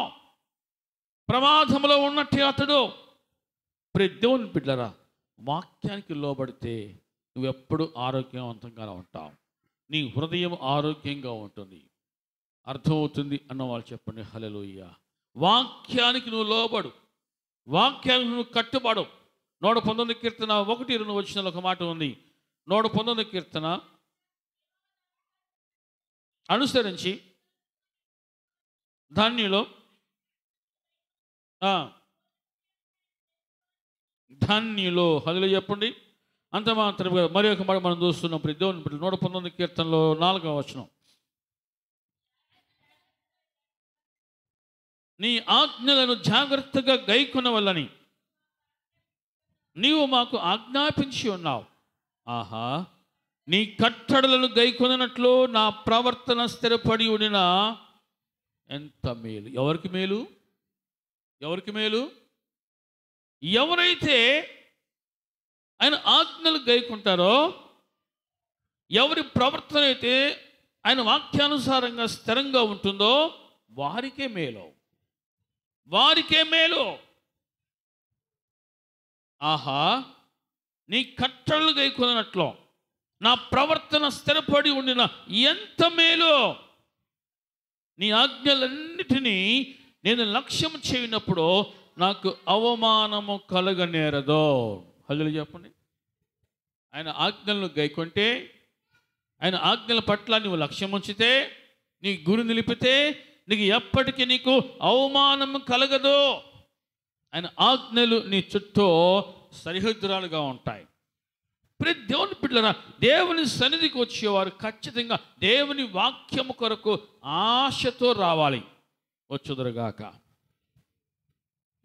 ప్రమాదంలో ఉన్నట్టే అతడు. ప్రతి దేవుని బిడ్డలారా, వాక్యానికి లోబడితే నువ్వెప్పుడు ఆరోగ్యవంతంగా ఉంటావు. నీ హృదయం ఆరోగ్యంగా ఉంటుంది. అర్థమవుతుంది అన్నవాళ్ళు చెప్పండి హల్లెలూయా. వాక్యానికి నువ్వు లోబడు. వాక్యాలను కట్టుబడు. 119 కీర్తన 1-2 వచనాల్లో ఒక మాట ఉంది. 119 కీర్తన అనుసరించి ధాన్యులో ధాన్యులో హల్లెలూయా చెప్పండి. అంత మాత్రమే మరి ఒక మాట మనం చూస్తున్నప్పుడు దేవుని బిడ్డలు 119 కీర్తనలో 4వ వచనం. నీ ఆజ్ఞలను జాగ్రత్తగా గైకొనవలని నీవు మాకు ఆజ్ఞాపించి ఉన్నావు. ఆహా, నీ కట్టడలను గైకొనట్లు నా ప్రవర్తన స్థిరపడి ఉండిన ఎంత మేలు. ఎవరికి మేలు? ఎవరికి మేలు? ఎవరైతే ఆయన ఆజ్ఞలు గైకుంటారో, ఎవరి ప్రవర్తన అయితే ఆయన వాక్యానుసారంగా స్థిరంగా ఉంటుందో వారికే మేలు, వారికే మేలు. ఆహా, నీ కట్టడలు గైకొనట్లు నా ప్రవర్తన స్థిరపడి ఉండిన ఎంత మేలు. నీ ఆజ్ఞలన్నిటినీ నేను లక్ష్యం చేయనప్పుడు నాకు అవమానము కలగనేరదో. హల్లెలూయా చెప్పండి. ఆయన ఆజ్ఞలను గైకొంటే, ఆయన ఆజ్ఞల పట్ల నువ్వు లక్ష్యం ఉంచితే, నీ గురి నిలిపితే నీకు ఎప్పటికీ నీకు అవమానం కలగదు. ఆయన ఆజ్ఞలు నీ చుట్టూ సరిహద్దురాలుగా ఉంటాయి. ప్రతి దేవుని బిడ్డలారా, దేవుని సన్నిధికి వచ్చేవారు ఖచ్చితంగా దేవుని వాక్యము కొరకు ఆశతో రావాలి. వచ్చుదురుగాక.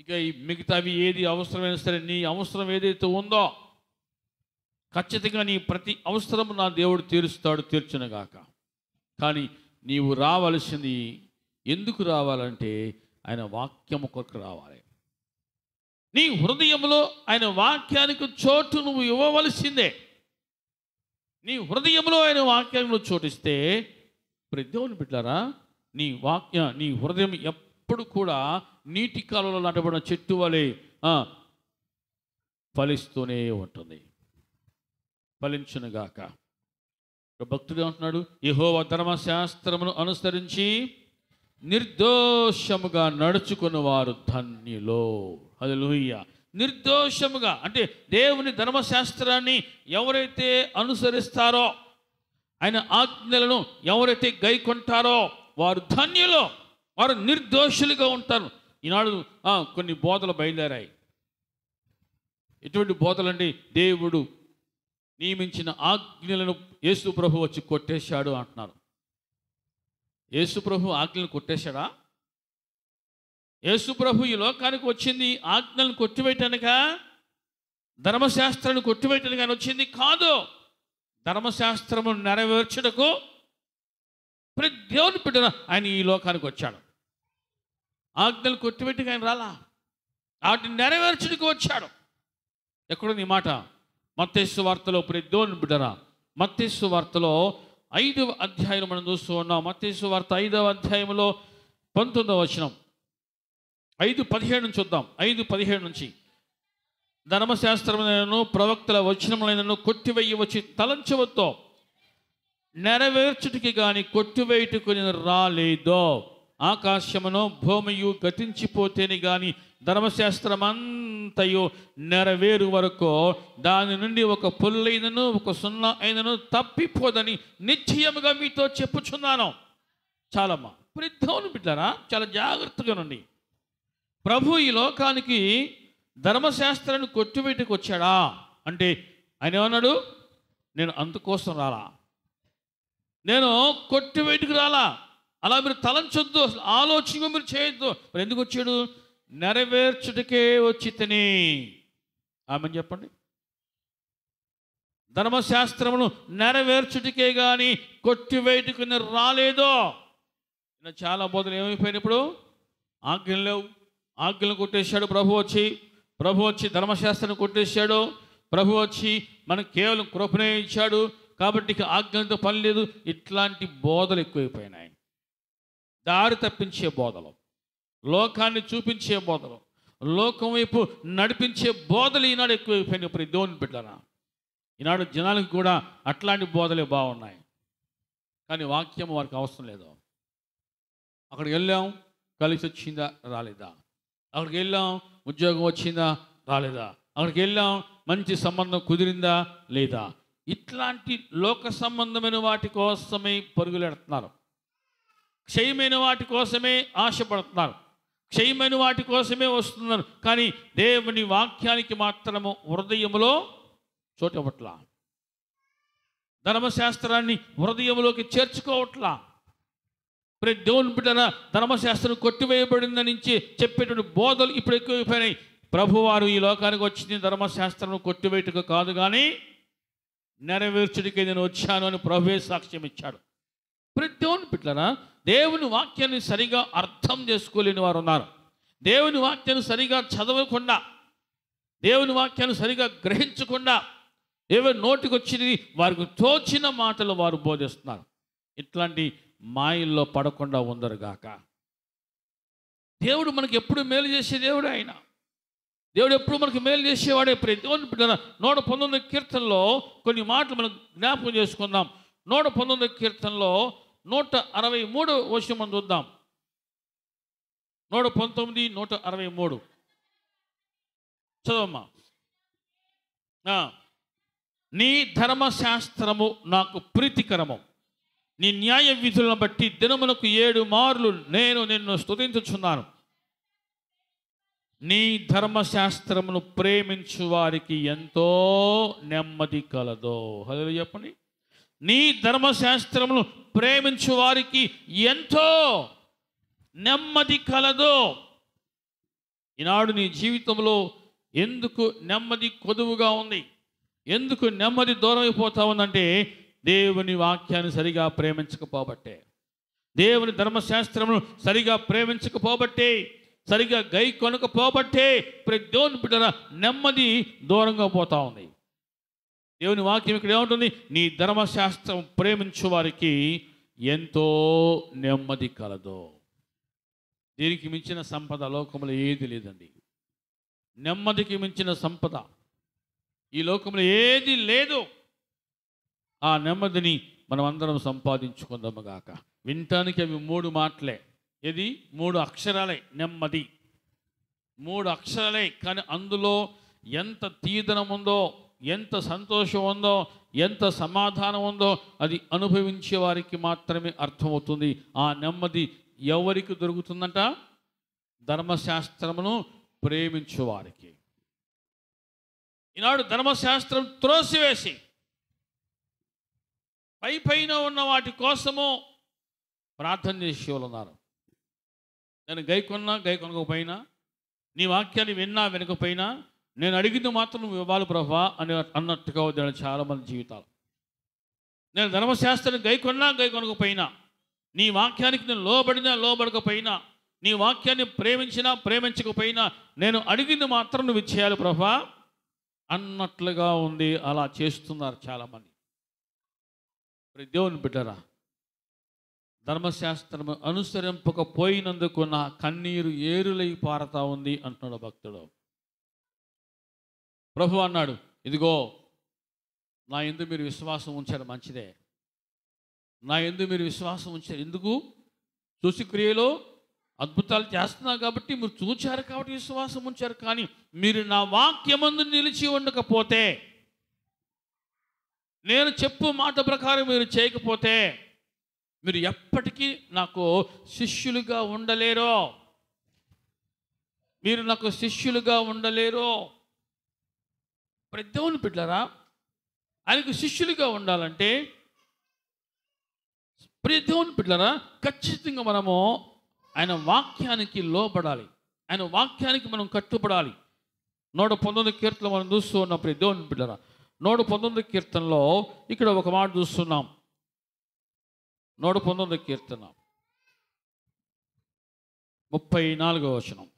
ఇక ఈ మిగతావి ఏది అవసరమైనా సరే, నీ అవసరం ఏదైతే ఉందో ఖచ్చితంగా నీ ప్రతి అవసరం నా దేవుడు తీరుస్తాడు, తీర్చునుగాక. కానీ నీవు రావాల్సింది ఎందుకు రావాలంటే ఆయన వాక్యము కొరకు రావాలి. నీ హృదయంలో ఆయన వాక్యానికి చోటు నువ్వు ఇవ్వవలసిందే. నీ హృదయంలో ఆయన వాక్యాన్ని నువ్వు చోటిస్తే, ప్రతి దేవుని బిడ్డలారా, నీ హృదయం ఎప్పుడు కూడా నీటి కాలంలో నాటబడిన చెట్టు వలె ఫలిస్తూనే ఉంటుంది. ఫలించునుగాక. భక్తుడు ఏమంటున్నాడు? యెహోవా ధర్మశాస్త్రమును అనుసరించి నిర్దోషముగా నడుచుకున్న వారు ధన్యులో. హల్లెలూయా. నిర్దోషముగా అంటే దేవుని ధర్మశాస్త్రాన్ని ఎవరైతే అనుసరిస్తారో, ఆయన ఆజ్ఞలను ఎవరైతే గైకొంటారో వారు ధన్యులు, వారు నిర్దోషులుగా ఉంటారు. ఈనాడు కొన్ని బోధలు బయలుదేరాయి. ఎటువంటి బోధలండి? దేవుడు నియమించిన ఆజ్ఞలను యేసు ప్రభు వచ్చి కొట్టేశాడు అంటున్నారు. యేసు ప్రభు ఆజ్ఞలను కొట్టేశాడా? యేసు ప్రభు ఈ లోకానికి వచ్చింది ఆజ్ఞలను కొట్టివేయటానిక, ధర్మశాస్త్రాన్ని కొట్టివేయటానికి వచ్చింది కాదు. ధర్మశాస్త్రము నెరవేర్చుటకు ప్రతి దేవుని బిడ్డన ఆయన ఈ లోకానికి వచ్చాడు. ఆజ్ఞలు కొట్టివేయటానికి ఆయన రాలా, వాటిని నెరవేర్చుటకు వచ్చాడు. ఎక్కడుంది ఈ మాట? మత్తయి సువార్తలో. ప్రతి దేవుని బిడ్డన మత్తయి సువార్తలో 5వ అధ్యాయం మనం చూస్తూ ఉన్నాం. మత్తయి సువార్త 5వ అధ్యాయంలో 19వ వచనం, 5:17 నుంచి చూద్దాం. 5:17 నుంచి. ధర్మశాస్త్రములను ప్రవక్తల వచనములైనను కొట్టివేయవచ్చి తలంచవద్దో, నెరవేర్చుటికి గాని కొట్టివేయుటకు నేను రాలేదో. ఆకాశమును భూమియు గతించిపోతేనే గాని ధర్మశాస్త్రమంతయు నెరవేరు వరకు దాని నుండి ఒక పొల్లైనను ఒక సున్నా అయినను తప్పిపోదని నిశ్చయముగా మీతో చెప్పుచున్నాను. చాలమ్మా. ప్రతిదోను బిడ్డారా, చాలా జాగ్రత్తగా నుండి. ప్రభు ఈ లోకానికి ధర్మశాస్త్రాన్ని కొట్టివేయటకు వచ్చాడా అంటే ఆయన ఏమన్నాడు? నేను అందుకోసం రాలా, నేను కొట్టివేయటకు రాలా. అలా మీరు తలంచొద్దు, అసలు ఆలోచన మీరు చేయొద్దు. మరి ఎందుకు వచ్చాడు? నెరవేర్చుటకే వచ్చి తిని. ఆమెను చెప్పండి. ధర్మశాస్త్రమును నెరవేర్చుటకే కానీ కొట్టివేయటకు నేను రాలేదో. చాలా బోధలు ఏమైపోయినాయి ఇప్పుడు? ఆజ్ఞలు లేవు, ఆజ్ఞలు కొట్టేశాడు ప్రభు వచ్చి ధర్మశాస్త్రాన్ని కొట్టేశాడు. ప్రభు వచ్చి మనకు కేవలం కృపనే ఇచ్చాడు కాబట్టి ఇక ఆజ్ఞలతో పని లేదు. ఇట్లాంటి బోధలు ఎక్కువైపోయినాయి. దారి తప్పించే బోధలు, లోకాన్ని చూపించే బోధలు, లోకం వైపు నడిపించే బోధలు ఈనాడు ఎక్కువైపోయినాయి. ఇప్పుడు దేవుని బిడ్డలారా, ఈనాడు జనాలకు కూడా అట్లాంటి బోధలే బాగున్నాయి. కానీ వాక్యం వారికి అవసరం లేదు. అక్కడికి వెళ్ళాం, కలిసి వచ్చిందా రాలేదా? అక్కడికి వెళ్ళాం, ఉద్యోగం వచ్చిందా రాలేదా, అక్కడికి వెళ్ళాం మంచి సంబంధం కుదిరిందా లేదా, ఇట్లాంటి లోక సంబంధమైన వాటి కోసమే పరుగులెడుతున్నారు. క్షయమైన వాటి కోసమే ఆశపడుతున్నారు, క్షయమైన వాటి కోసమే వస్తున్నారు. కానీ దేవుని వాక్యానికి మాత్రము హృదయములో చోటివ్వట్లా, ధర్మశాస్త్రాన్ని హృదయంలోకి చేర్చుకోవట్లా. ప్రతి దేవుని బిడ్డరా, ధర్మశాస్త్రం కొట్టివేయబడిందని నుంచి చెప్పేటువంటి బోధలు ఇప్పుడు ఎక్కువైపోయినాయి. ప్రభువారు ఈ లోకానికి వచ్చింది ధర్మశాస్త్రం కొట్టివేయటకు కాదు కానీ నెరవేర్చుడికి నేను వచ్చాను అని ప్రభువే సాక్ష్యం ఇచ్చాడు. ప్రతి దేవుని బిడ్డరా, దేవుని వాక్యాన్ని సరిగా అర్థం చేసుకోలేని వారు ఉన్నారు. దేవుని వాక్యాన్ని సరిగా చదవకుండా, దేవుని వాక్యాన్ని సరిగా గ్రహించకుండా ఏవో నోటికి వచ్చినది వారికి తోచిన మాటలు వారు బోధిస్తున్నారు. ఇట్లాంటి మాయల్లో పడకుండా ఉందరుగాక. దేవుడు మనకి ఎప్పుడు మేలు చేసే దేవుడు ఆయన. దేవుడు ఎప్పుడు మనకు మేలు చేసేవాడే. ప్రతి దేవుని బిడ్డ 119 కీర్తనలో కొన్ని మాటలు మనం జ్ఞాపకం చేసుకుందాం. 119 కీర్తనలో 163 వచనం మనం చూద్దాం. 119, 163 చదవమ్మా. నీ ధర్మశాస్త్రము నాకు ప్రీతికరము, నీ న్యాయ విధులను బట్టి దినమునకు 7 మార్లు నేను నిన్ను స్తుతించుచున్నాను. నీ ధర్మశాస్త్రమును ప్రేమించు వారికి ఎంతో నెమ్మది కలదో. హల్లెలూయా చెప్పండి. నీ ధర్మశాస్త్రమును ప్రేమించు వారికి ఎంతో నెమ్మది కలదో. ఈనాడు నీ జీవితంలో ఎందుకు నెమ్మది కొదువుగా ఉంది, ఎందుకు నెమ్మది దూరం అయిపోతా ఉందంటే దేవుని వాక్యాన్ని సరిగా ప్రేమించకపోబట్టే, దేవుని ధర్మశాస్త్రమును సరిగా ప్రేమించకపోబట్టే, సరిగా గై కొనకపోబట్టే ప్రతి దేవుని బిడ్డ నెమ్మది దూరంగా పోతా ఉంది. దేవుని వాక్యం ఇక్కడ ఏముంటుంది? నీ ధర్మశాస్త్రం ప్రేమించు వారికి ఎంతో నెమ్మది కలదు. దీనికి మించిన సంపద లోకంలో ఏది లేదండి. నెమ్మదికి మించిన సంపద ఈ లోకంలో ఏది లేదు. ఆ నెమ్మదిని మనం అందరం సంపాదించుకుందాము గాక. వినటానికి అవి 3 మాటలే. ఇది 3 అక్షరాలే. నెమ్మది 3 అక్షరాలే. కానీ అందులో ఎంత తీదనం ఉందో, ఎంత సంతోషం ఉందో, ఎంత సమాధానం ఉందో అది అనుభవించే వారికి మాత్రమే అర్థమవుతుంది. ఆ నెమ్మది ఎవరికి దొరుకుతుందంట? ధర్మశాస్త్రమును ప్రేమించు వారికి. ఈనాడు ధర్మశాస్త్రం త్రోసివేసి పైన ఉన్న వాటి కోసము ప్రార్థన చేసే వాళ్ళు ఉన్నారు. నేను గైకొన్నా గైకొనకపోయినా, నీ వాక్యాన్ని విన్నా వినకపోయినా, నేను అడిగింది మాత్రం నువ్వు ఇవ్వాలి ప్రభా అని అన్నట్టుగా వద్దాడు చాలామంది జీవితాలు. నేను ధర్మశాస్త్రాన్ని గైకొన్నా గైకొనకపోయినా, నీ వాక్యానికి నేను లోబడినా లోబడకపోయినా, నీ వాక్యాన్ని ప్రేమించినా ప్రేమించకపోయినా, నేను అడిగింది మాత్రం నువ్వు ఇచ్చేయాలి ప్రభా అన్నట్లుగా ఉంది. అలా చేస్తున్నారు చాలామంది. దేవుని బిడ్డరా, ధర్మశాస్త్రం అనుసరింపకపోయినందుకు నా కన్నీరు ఏరులై పారతా ఉంది అంటున్నాడు భక్తుడు. ప్రభు అన్నాడు, ఇదిగో నా యందు మీరు విశ్వాసం ఉంచారు, మంచిదే. నా యందు మీరు విశ్వాసం ఉంచారు. ఎందుకు? సూచక్రియలో అద్భుతాలు చేస్తున్నారు కాబట్టి, మీరు చూచారు కాబట్టి విశ్వాసం ఉంచారు. కానీ మీరు నా వాక్యమందు నిలిచి ఉండకపోతే, నేను చెప్పు మాట ప్రకారం మీరు చేయకపోతే, మీరు ఎప్పటికీ నాకు శిష్యులుగా ఉండలేరు. మీరు నాకు శిష్యులుగా ఉండలేరు. దేవుని బిడ్డలారా, ఆయనకు శిష్యులుగా ఉండాలంటే దేవుని బిడ్డలారా ఖచ్చితంగా మనము ఆయన వాక్యానికి లోబడాలి. ఆయన వాక్యానికి మనం కట్టుబడాలి. 119 కీర్తనలో మనం చూస్తూ ఉన్నాం. దేవుని బిడ్డలారా, 119 కీర్తనలో ఇక్కడ ఒక మాట చూస్తున్నాం. 119 కీర్తన 34వ వచనం.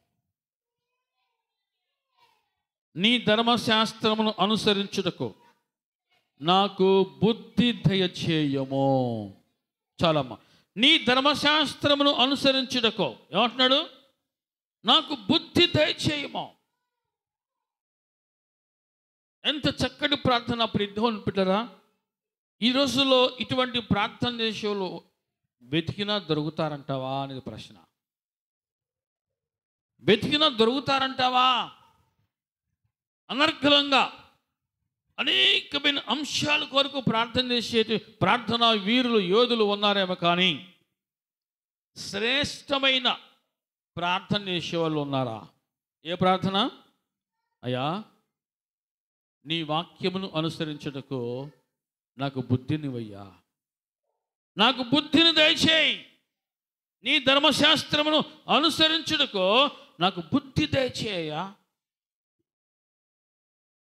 నీ ధర్మశాస్త్రమును అనుసరించుటకు నాకు బుద్ధి దయచేయము. చాలమ్మా. నీ ధర్మశాస్త్రమును అనుసరించుటకు ఏమంటున్నాడు? నాకు బుద్ధి దయచేయము. ఎంత చక్కటి ప్రార్థన దేవుని బిడ్డలారా. ఈ రోజుల్లో ఇటువంటి ప్రార్థన చేసేవాళ్ళు వెతికినా దొరుకుతారంటావా అనేది ప్రశ్న. వెతికినా దొరుకుతారంటావా? అనర్గళంగా అనేకమైన అంశాల కొరకు ప్రార్థన చేసే ప్రార్థనా వీరులు, యోధులు ఉన్నారేమో, కానీ శ్రేష్టమైన ప్రార్థన చేసేవాళ్ళు ఉన్నారా? ఏ ప్రార్థన? అయ్యా, నీ వాక్యమును అనుసరించుటకు నాకు బుద్ధినివయ్యా, నాకు బుద్ధిని దయచేయి. నీ ధర్మశాస్త్రమును అనుసరించుటకు నాకు బుద్ధి దయచేయ్యా.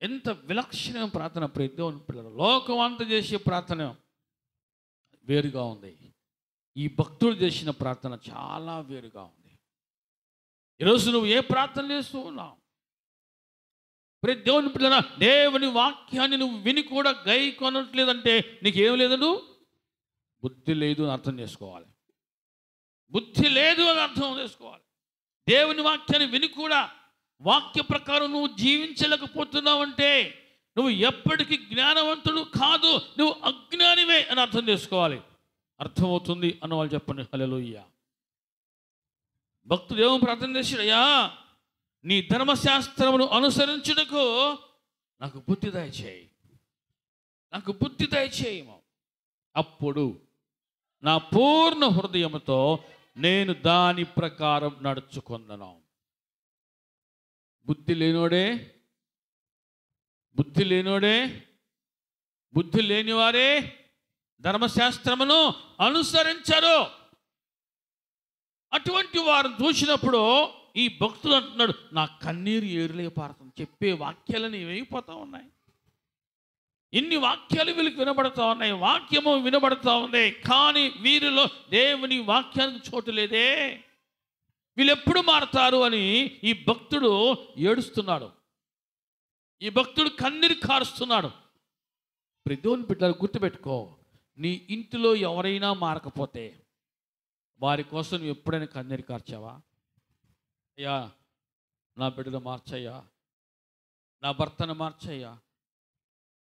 ఎంత విలక్షణమైన ప్రార్థన ప్రియ దేవుని పిల్లలు. లోకం అంతా చేసే ప్రార్థన వేరుగా ఉంది. ఈ భక్తుడు చేసిన ప్రార్థన చాలా వేరుగా ఉంది. ఈరోజు నువ్వు ఏ ప్రార్థన చేస్తూ ఉన్నావు? ప్రియ దేవుని పిల్లల, దేవుని వాక్యాన్ని నువ్వు విని కూడా గై కొనట్లేదంటే నీకేం లేదు? బుద్ధి లేదు అని అర్థం చేసుకోవాలి. బుద్ధి లేదు అని అర్థం చేసుకోవాలి. దేవుని వాక్యాన్ని విని కూడా వాక్య ప్రకారం నువ్వు జీవించలేకపోతున్నావంటే నువ్వు ఎప్పటికీ జ్ఞానవంతుడు కాదు, నువ్వు అజ్ఞానివే అని అర్థం చేసుకోవాలి. అర్థమవుతుంది అన్న వాళ్ళు చెప్పండి హల్లెలూయా. భక్తుడు ఏమో ప్రార్థన చేశాడు, అయ్యా నీ ధర్మశాస్త్రమును అనుసరించుటకు నాకు బుద్ధి దయచేయి, నాకు బుద్ధి దయచేయము. అప్పుడు నా పూర్ణ హృదయముతో నేను దాని ప్రకారం నడుచుకుందను. బుద్ధి లేనివాడే, బుద్ధి లేనివారే ధర్మశాస్త్రమును అనుసరించరు. అటువంటి వారిని చూసినప్పుడు ఈ భక్తుడు అంటున్నాడు, నా కన్నీరు ఏరులే పారుతుంది. చెప్పే వాక్యాలను ఏమైపోతా ఉన్నాయి. ఇన్ని వాక్యాలు వీళ్ళకి వినబడతా ఉన్నాయి, వాక్యము వినబడతా ఉంది, కానీ వీరిలో దేవుని వాక్యానికి చోటు లేదే. వీళ్ళు ఎప్పుడు మారతారు అని ఈ భక్తుడు ఏడుస్తున్నాడు. ఈ భక్తుడు కన్నీరు కారుస్తున్నాడు. దేవుని బిడ్డలు గుర్తుపెట్టుకో, నీ ఇంటిలో ఎవరైనా మారకపోతే వారి కోసం నువ్వు ఎప్పుడైనా కన్నీరు కార్చావా? అయ్యా నా బిడ్డను మార్చయ్యా, నా భర్తను మార్చయ్యా,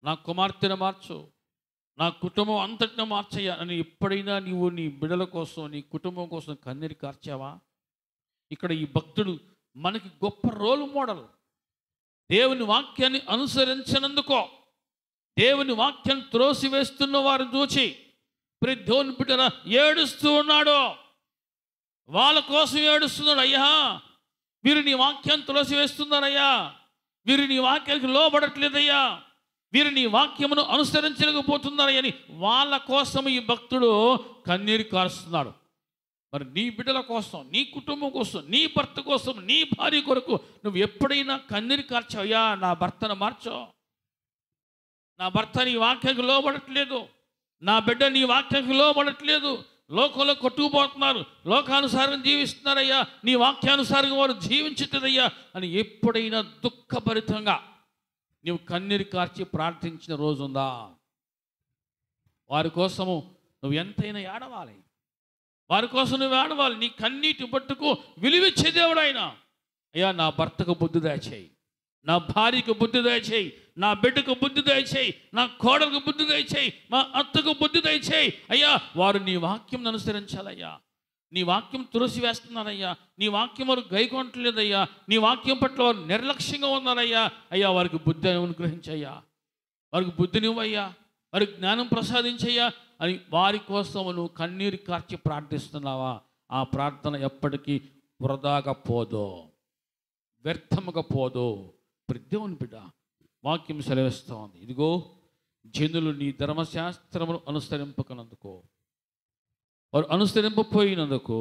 నా కుమార్తెను మార్చు, నా కుటుంబం అంతటిని మార్చయ్యా అని ఎప్పుడైనా నీవు నీ బిడ్డల కోసం, నీ కుటుంబం కోసం కన్నీరు కార్చావా? ఇక్కడ ఈ భక్తుడు మనకి గొప్ప రోల్ మోడల్. దేవుని వాక్యాన్ని అనుసరించినందుకో, దేవుని వాక్యాన్ని త్రోసివేస్తున్న వారిని చూచి ప్రతి దేవుని బిడ్డ ఏడుస్తూ ఉన్నాడు. వాళ్ళ కోసం ఏడుస్తున్నాడు. అయ్యా వీరు నీ వాక్యాన్ని త్రోసివేస్తున్నారయ్యా, వీరు నీ వాక్యానికి లోబడట్లేదయ్యా, వీరు నీ వాక్యమును అనుసరించలేకపోతున్నారని వాళ్ళ కోసం ఈ భక్తుడు కన్నీరు కారుస్తున్నాడు. మరి నీ బిడ్డల కోసం, నీ కుటుంబం కోసం, నీ భర్త కోసం, నీ భార్య కొరకు నువ్వు ఎప్పుడైనా కన్నీరు కార్చావయ్యా? నా భర్తను మార్చో, నా భర్త నీ వాక్యానికి లోబడట్లేదు, నా బిడ్డ నీ వాక్యానికి లోబడట్లేదు, లోకంలో కొట్టుకుపోతున్నారు, లోకానుసారం జీవిస్తున్నారయ్యా, నీ వాక్యానుసారంగా వారు జీవించట్లేదయ్యా అని ఎప్పుడైనా దుఃఖభరితంగా నువ్వు కన్నీరు కార్చి ప్రార్థించిన రోజుందా? వారి కోసము నువ్వు ఎంతైనా ఏడవాలి, వారి కోసం నువ్వు ఏడవాలి. నీ కన్నీటి బట్టుకు విలువిచ్చే దేవుడు ఆయన. అయ్యా నా భర్తకు బుద్ధి దయచేయి, నా భార్యకు బుద్ధి దయచేయి, నా బిడ్డకు బుద్ధి దయచేయి, నా కోడలకు బుద్ధి దయచేయి, మా అత్తకు బుద్ధి దయచేయి. అయ్యా వారు నీ వాక్యం అనుసరించాలయ్యా, నీ వాక్యం తులసివేస్తున్నారయ్యా, నీ వాక్యం వారు గైకొనట్లేదయ్యా, నీ వాక్యం పట్ల వారు నిర్లక్ష్యంగా ఉన్నారయ్యా. అయ్యా వారికి బుద్ధి అనుగ్రహించయ్యా, వారికి బుద్ధినివ్వయ్యా, వారికి జ్ఞానం ప్రసాదించయ్యా అని వారి కోసం నువ్వు కన్నీరు కార్చి ప్రార్థిస్తున్నావా? ఆ ప్రార్థన ఎప్పటికీ వృధాగా పోదు, వ్యర్థముగా పోదు. దేవుని బిడ్డ వాక్యం సెలవిస్తూ ఉంది, ఇదిగో జనులు నీ ధర్మశాస్త్రమును అనుసరింపకనందుకు, వారు అనుసరింపపోయినందుకు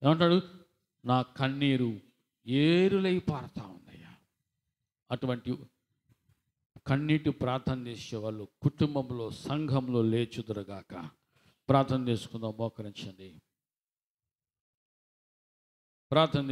ఏమంటాడు? నా కన్నీరు ఏరులై పారుతా ఉందయ్యా. అటువంటి కన్నీటి ప్రార్థన చేసే వాళ్ళు కుటుంబంలో, సంఘంలో లేచుదురుగాక. ప్రార్థన చేసుకుందాం, మోకరించండి, ప్రార్థన